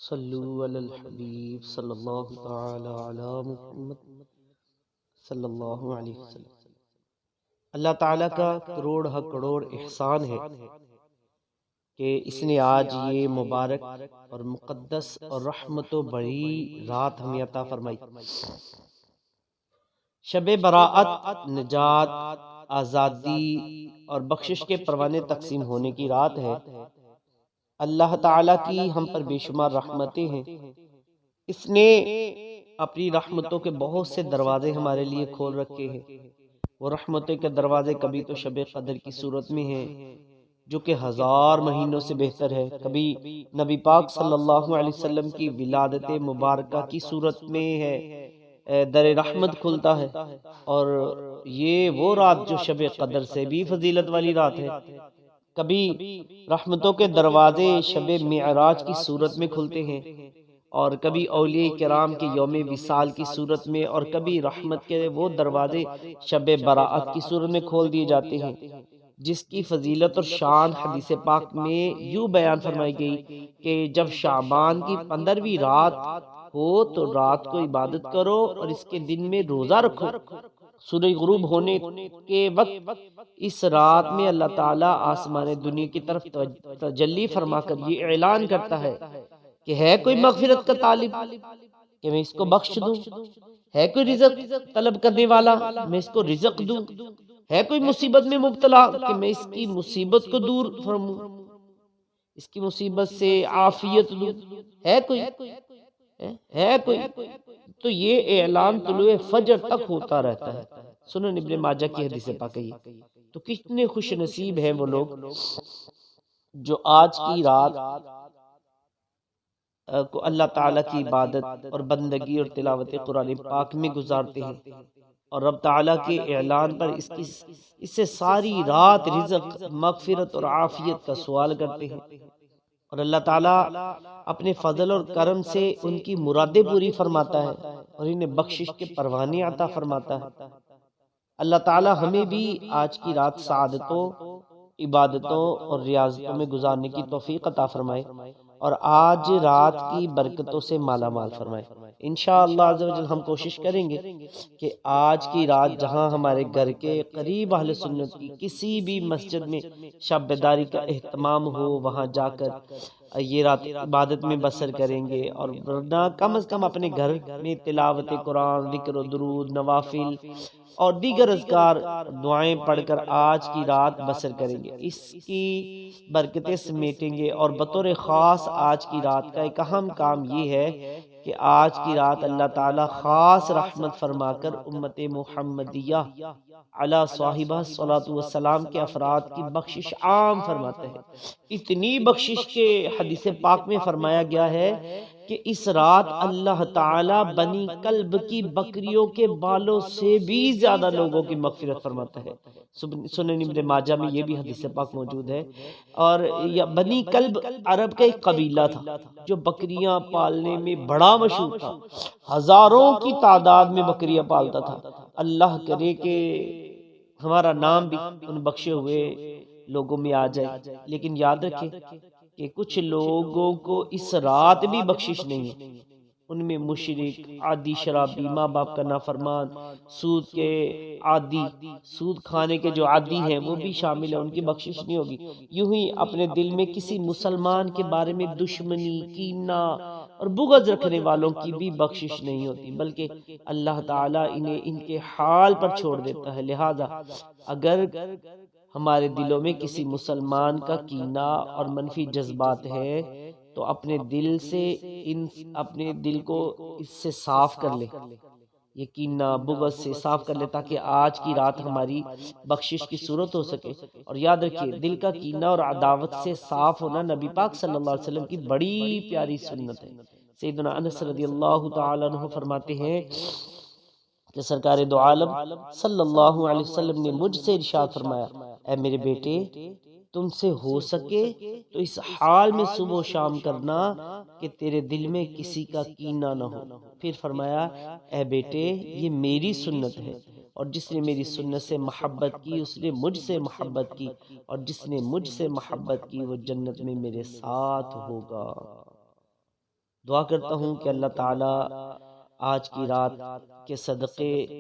صلو علی الحبیب صلی اللہ تعالی علی محمد صلی اللہ علیہ وسلم۔ اللہ تعالیٰ کا کروڑ احسان ہے کہ اس نے آج یہ مبارک اور مقدس اور رحمت و بڑی رات ہمیں عطا فرمائی۔ شب براءت، نجات، آزادی اور بخشش کے پروانے تقسیم ہونے کی رات ہے۔ اللہ تعالیٰ کی ہم پر بے شمار رحمتیں ہیں۔ اس نے اپنی رحمتوں کے بہت سے دروازے ہمارے لیے کھول رکھے ہیں۔ وہ رحمتوں کے دروازے کبھی تو شب قدر کی صورت میں ہیں جو کہ 1000 مہینوں سے بہتر ہے، کبھی نبی پاک صلی اللہ علیہ وسلم کی ولادت مبارکہ کی صورت میں ہے، در رحمت کھلتا ہے، اور یہ وہ رات جو شب قدر سے بھی فضیلت والی رات ہے۔ کبھی رحمتوں کے دروازے شب معراج کی صورت میں کھلتے ہیں، اور کبھی اولیاء کرام کے یوم وصال کی صورت میں، اور کبھی رحمت کے وہ دروازے شب براءت کی صورت میں کھول دیے جاتے ہیں، جس کی فضیلت اور شان حدیث پاک میں یوں بیان فرمائی گئی کہ جب شعبان کی 15ویں رات ہو تو رات کو عبادت کرو اور اس کے دن میں روزہ رکھو۔ سورج غروب ہونے کے وقت اس رات میں اللہ تعالیٰ آسمان دنیا کی طرف تجلی فرما کر یہ اعلان کرتا ہے کہ ہے کوئی مغفرت کا طالب کہ میں اس کو بخش دوں، ہے کوئی رزق طلب کرنے والا میں اس کو رزق دوں، ہے کوئی مصیبت میں مبتلا کہ میں اس کی مصیبت کو دور فرموں، اس کی مصیبت سے عافیت دوں، ہے کوئی تو یہ اعلان طلوع فجر تک ہوتا رہتا ہے۔ سنن ابن ماجہ کی حدیث پاک ہے۔ تو کتنے خوش نصیب ہیں وہ لوگ جو آج کی رات کو اللہ تعالیٰ کی عبادت اور بندگی اور تلاوت قرآن پاک میں گزارتے ہیں، اور رب تعالیٰ کے اعلان پر اس سے ساری رات رزق، مغفرت اور عافیت کا سوال کرتے ہیں، اور اللہ تعالیٰ اپنے فضل اور کرم سے ان کی مرادیں پوری فرماتا ہے اور انہیں بخشش کے پروانے عطا فرماتا ہے۔ اللہ تعالیٰ ہمیں بھی آج کی رات سعادتوں، عبادتوں اور ریاضتوں میں گزارنے کی توفیق عطا فرمائے، اور آج رات کی برکتوں سے مالا مال فرمائے۔ انشاءاللہ عز و جل ہم کوشش کریں گے کہ آج کی رات جہاں ہمارے گھر کے قریب اہل سنت کی کسی بھی مسجد میں شب بیداری کا اہتمام ہو، وہاں جا کر یہ رات عبادت میں بسر کریں گے، اور ورنہ کم از کم اپنے گھر میں تلاوت قرآن، ذکر و درود، نوافل اور دیگر اذکار، دعائیں پڑھ کر آج کی رات بسر کریں گے، اس کی برکتیں سمیٹیں گے۔ اور بطور خاص آج کی رات کا ایک اہم کام یہ ہے کہ آج کی رات اللہ تعالیٰ خاص رحمت فرما کر امت محمدیہ علی صاحبہ صلاۃ والسلام کے افراد کی بخشش عام فرماتا ہے۔ اتنی بخشش کے حدیث پاک میں فرمایا گیا ہے کہ اس رات اللہ تعالیٰ بنی کلب کی بکریوں کے بالوں سے بھی زیادہ لوگوں کی مغفرت فرماتا ہے۔ سنن ابن ماجہ میں یہ بھی حدیث پاک موجود ہے۔ اور بنی کلب عرب کا ایک قبیلہ تھا جو بکریاں پالنے میں بڑا مشہور تھا، ہزاروں کی تعداد میں بکریاں پالتا تھا۔ اللہ کرے کہ ہمارا نام بھی ان بخشے ہوئے لوگوں میں آ جائے، لیکن یاد رکھیں کہ کچھ لوگوں کو اس رات بھی بخشش نہیں ہے۔ ان میں مشرک، عادی شرابی، ماں باپ کا نافرمان، سود کے عادی، سود کھانے کے جو عادی ہیں وہ بھی شامل ہیں، ان کی بخشش نہیں ہوگی۔ یوں ہی اپنے دل میں کسی مسلمان کے بارے میں دشمنی، کینہ اور بغض رکھنے والوں کی بھی بخشش نہیں ہوتی، بلکہ اللہ تعالیٰ انہیں ان کے حال پر چھوڑ دیتا ہے۔ لہذا اگر ہمارے دلوں میں کسی مسلمان کا کینہ اور منفی جذبات ہے تو اپنے دل کو اس سے صاف کر لے، یہ کینہ بغض سے صاف کر لے، تاکہ آج کی رات ہماری بخشش کی صورت ہو سکے۔ اور یاد رکھیے دل کا کینہ اور عداوت سے صاف ہونا نبی پاک صلی اللہ علیہ وسلم کی بڑی پیاری سنت ہے۔ سیدنا انس رضی اللہ تعالی عنہ فرماتے ہیں کہ سرکار دو عالم صلی اللہ علیہ وسلم نے مجھ سے ارشاد فرمایا، اے میرے بیٹے، تم سے ہو سکے تو اس حال میں صبح و شام کرنا کہ تیرے دل میں کسی کا کینہ نہ ہو۔ پھر فرمایا، اے بیٹے، یہ میری سنت ہے، اور جس نے میری سنت سے محبت کی اس نے مجھ سے محبت کی، اور جس نے مجھ سے محبت کی وہ جنت میں میرے ساتھ ہوگا۔ دعا کرتا ہوں کہ اللہ تعالیٰ آج کی رات کے صدقے